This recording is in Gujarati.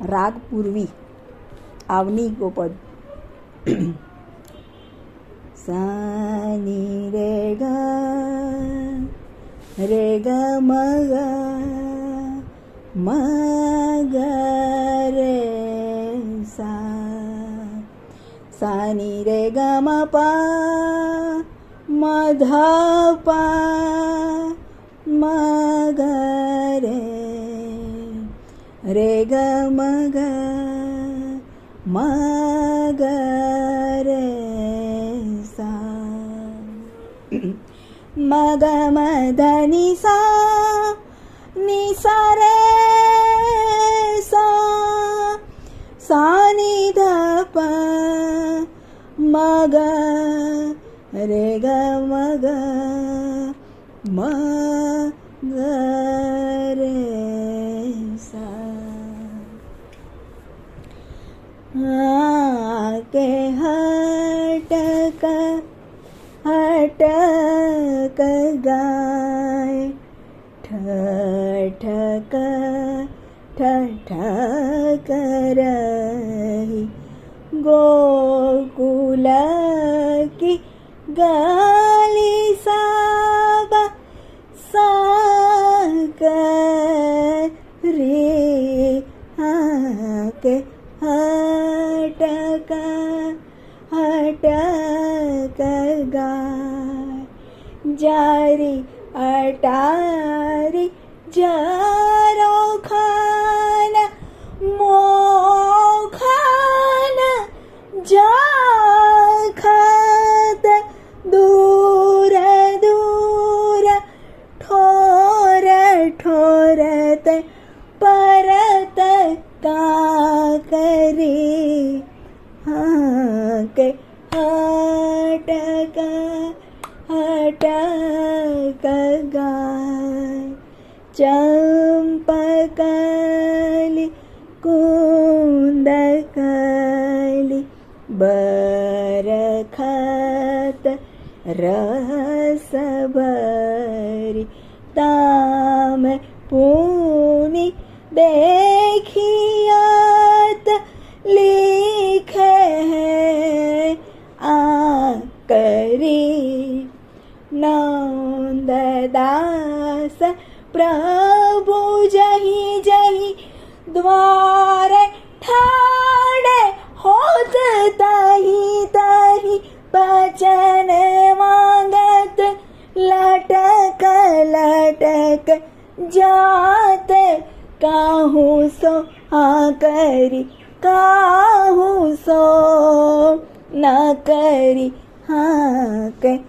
રાગ પૂર્વી આવની ગોપદ. સા ની રે ગ મ ગ રે સા ની રે ગ મ પા મ ધ પા મ ગ રે ગ મ ગ રે સા. મ ગ મ ધ ની સા રે સા ની ધ પ મ ગ રે ગ મ ગ રે સા. કે હટક ગાય ઠઠક ઠઠક રહી ગોકુલ કી ગાલી સાબા સાકરી. કે હટક ગાય જારી અટારી જરો ખાન મોખાન જાખત દૂર દૂર ઠોર ઠોરત પરત કાકરી. કે હટક ગાય ચંપકલી કુંદકલી બરખત રસ ભરી તામ પૂની देखियत लिखे हैं आकरी. नंददास प्रभु जही जही द्वारे ठाड़े होत तही तही बचन मांगत लटक लटक जात काहू सो हाँ करी काहू सो न करी हाँ के